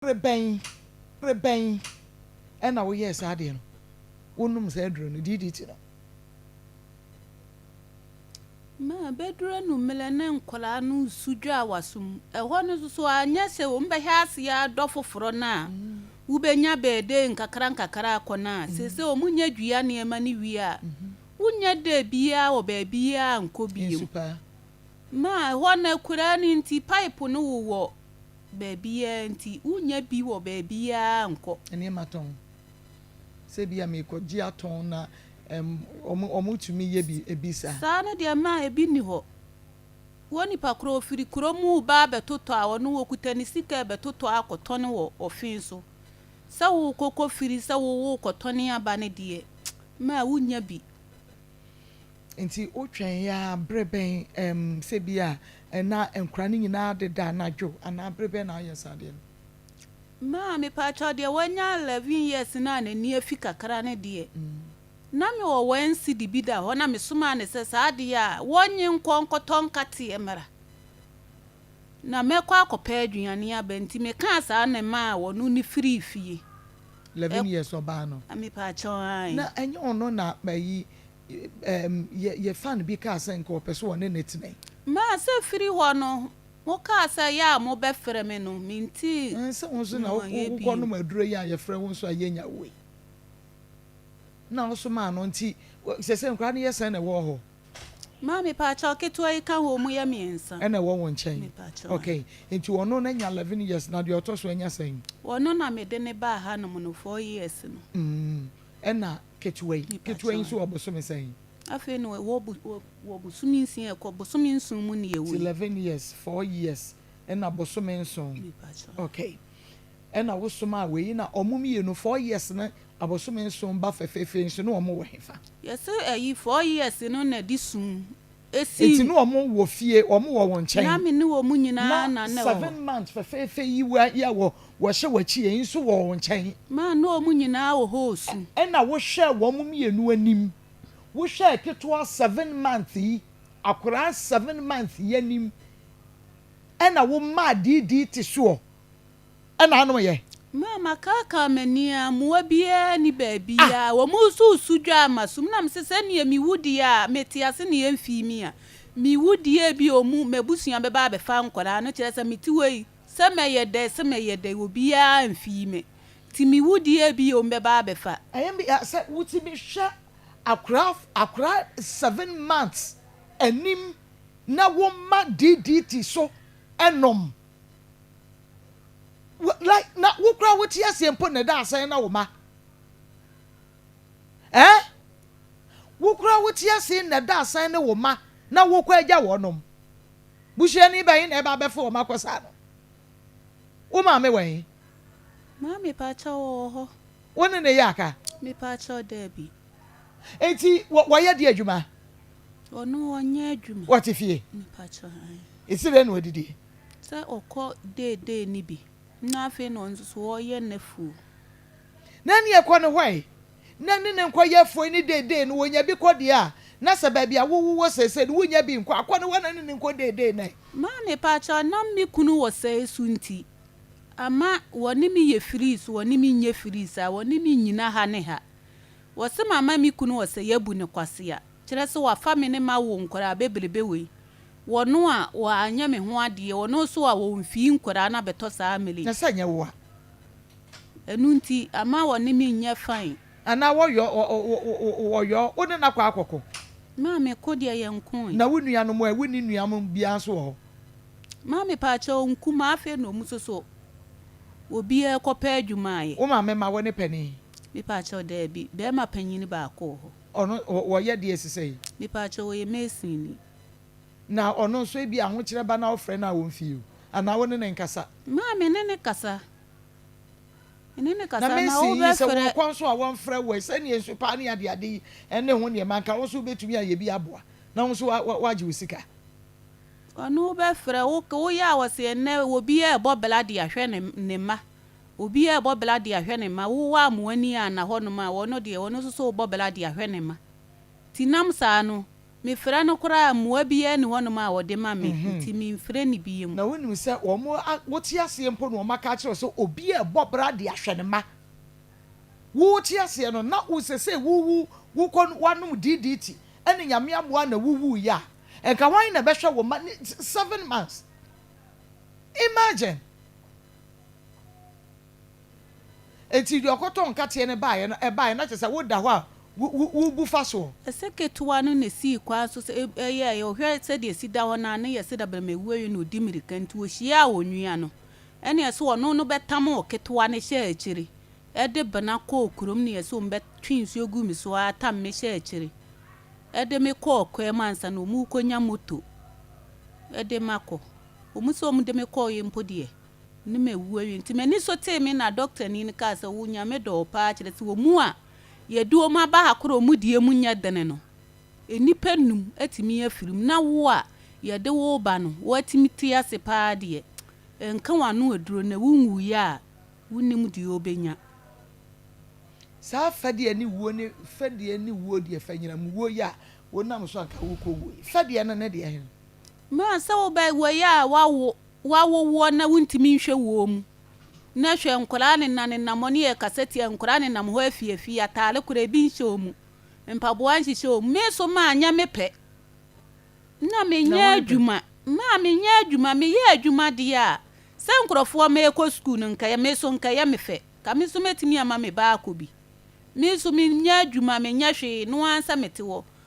Rebɛn ɛna woyɛ saa deɛ no wonum sɛ aduro no didi ti no ma beduro no mele ne nkola no sudwa wasum ɛhɔ no so anya sɛ wo mbɛhɛ ase ya dɔfoforo na wubenya bede nkakra akɔna sese o munya dua ne ma ne wi a wonya de bia wo ba bia nkobiem ma ɛhɔ na kura ne nti pipe no wo ba bia nti wonya bi wo ba bia nkɔ ene maton se bia me kɔgye aton na omutumi ye bi ebisa saa na de ma ebi ni hɔ woni pa kro firi kro mu ba betoto a wono wokuta ni sika betoto akɔtɔ ne wo ofin so sa wo kokɔ firi sa wo kɔtɔ ne aba ne de ma wonya bi nti otwen ya breben se bia na enkra ne nyina de da na dwo ana breben na ayɛ saa de ma me pa cha de wonya 11 years na ni afi kakra ne de na me wo wansi di bi da ho na me soma ne se saa de a wonye nkonkɔtɔ nkate emra na mekɔ akɔpɛ aduane aba nti me ka saa ne ma wo no ni free fie 11 years oba no me pa cha ai na enye ono na mayi ye fan bi ka sɛ nko pɛ so wɔ ne netene ma se free ho no mo ka sɛ ya mo bɛ frɛ me no minti sɛ wo so na wo kɔ no maduro yi a ye frɛ wo so a yenya we na wo so ma no nti sɛ nkra ne yɛ sɛ na wɔ hɔ ma me pa cha keto yi ka ho mu ya miensa ɛna wɔ won nkyɛn okay nti wono na nya 11 years na de ɔtɔ so anya sɛn wono na me de ne ba ha no mo no 4 years no ɛna ketuwa so oboso me sɛn afi no wo busumi nsin ekɔ busumi nsun mu ne ewu 11 years 4 years ɛna busumi nsun okay ɛna wo soma we na omumie no 4 years na abosumi nsun ba fefefe nso no omo wo hefa yes ayi 4 years no na di sun esi eti no omo wo fie omo wo won nkyɛn na me ne wo mu nyina na 7 months fefefe yi wa ya wo hye wachi yi nso wo won nkyɛn ma no mu nyina wo hosu ɛna wo hwɛ wo mumie no anim wo hwɛ ketwa 7 months yi akora 7 months yi anim ɛna wo ma didi ti so ɛna anu ye mama kaka mania muwa bia ni baabia wo musu sudwa masum na msese ne mi wudi a metiase ne yemfi mi a mi wudi e bi omu mabusua be ba be fa nkora no kire se mitiwei se meyede obi a mfi me ti mi wudi e bi o be ba be fa ayem bi se wuti mi hwa akra 7 months anim na wo ma DDT so enom like na wo kra wo tie asempo na da asan na wo ma wo kra wo tie asen na da asan na wo ma na wo kwa agya wonom buhye ni bayin na ba befo wo makosa no wo ma me wen ma me pa cha wo wo ne ne yaka me pa cha da bi enti wo ye de adwuma ono onye adwuma what ifie me pa cha isire no odidi sa okọ de ni bi na afi no nso wo ye nafu na ne ekọ no hwai na ne nkọ ye fo ni de no wonya bi kọ de a na se ba bia wo sese no wonya bi nkọ akọ no wana ne nkọ de na ma me pa cha na mi kunu wo se sunti ama woni mi ye freeze woni mi nye freeze a woni mi nyina ha ne ha wo se mama mi kunu wo se yabu ne kwase a kire se wa fa me ne ma wo nkora bebrebe we wono a wa anya me ho ade wono so a wo mfi nkora na beto saa mele na sanya wo a enu nti ama woni mi nye fine ana wo yo wo ne na kwa akoko ma me kodi ye nkon na wo nua no mo a wo ni nua mo bia so ho ma me pa cha onku ma afi no mu so obi e kopa adwuma ye wo ma me ma wo ne pani me pa cha da bi be ma panyini ba ko ho ono wo ye de esisei me pa cha wo ye mesini na ono so bi aho kire ba na wo frɛ na wo mfi o ana wo ne nkasa ma me ne kasa na wo be frɛ wo kwanso a wo mfrɛ wo sɛ ne ensu pa ne ade ene ho ne manka wo so betumi aye bi aboa na wo so waje wo sika ono be frɛ wo ya wo se ne obi e bobela de ahwɛ ne ma obi e bobela de ahwɛ ne ma wo wa mo ani a na ho no ma wo no de wo no so bobela de ahwɛ ne ma tinam saa no me frɛ no koraa mmoa bi ne hɔnom a wɔde ma me nti me mfrɛ ne bi mu na wonim sɛ wote aseɛ mpo no ɔma ka kyerɛ sɛ obi a ɛbɔ bra de ahwɛ ne ma wote aseɛ no na wo sɛ sɛ wokɔ wanom DDT ɛne nyame amoa na wuwu ya ɛnka hwan na bɛhwɛ wo ma 7 months imagine enti deɛ ɔkɔtɔ nkateɛ ne baeɛ na kyerɛ sɛ woda hɔ a wubu fa so ɛsɛ ketewa no na sii kwa so sɛ ɛyɛ ɔhwɛ sɛdeɛ si da hɔ no a ne yɛ sɛ da bɛrɛmɛwua yi na ɔdi mmirika nti wɔhyia a wɔnwia no ɛne ɛsɛ ɔno no bɛtam wɔ ketewa no hyɛ akyiri ɛde bena kɔɔ kurom ne yɛ sɛ ɔmbɛtwe nsuo gu me so a tam me hyɛ akyiri ɛde me kɔɔ kɔɛ mu ansa na ɔmu kɔnya moto ɛde ma kɔ ɔmu sɛ ɔmu de me kɔɔ yɛ mpo deɛ ne mɛwua yi nti m'ani so tee me na dɔkta ni ne kaa sɛ wo nyame dɔ paa kyerɛ sɛ wɔmu a yɛde ɔmu aba ha korɔ ɔmu die mu nyɛ dene no nipa num atumi afirim na wo a yɛde wo ba no wɔatumi te ase paa deɛ nka wano aduro na wunwu ya a wonim deɛ obɛnya saa fɛdeɛ ne wuo deɛ fanyinam wuo ya wonam so anka wokɔ wuo fɛdeɛ no ne deɛ he ma sɛ wobɛ wɔyɛ a wawo na wontumi nhwɛ wuo mu na hwɛ nkɔraa ne nane namɔ ne yɛ kasɛti nkɔraa ne nam hɔ afiafi ataale kora bi nhyɛ mu mpaboa nhyehyɛ mu me so ma anya me pɛ na menyɛ adwuma meyɛ adwuma deɛ a sɛ nkurɔfoɔ ma ɛkɔ skul no nkɛyɛ me so nkɛyɛ me fɛ ka me so mɛtumi ama me baakɔ bi me so menyɛ adwuma menyɛ hwee no ansa mete hɔ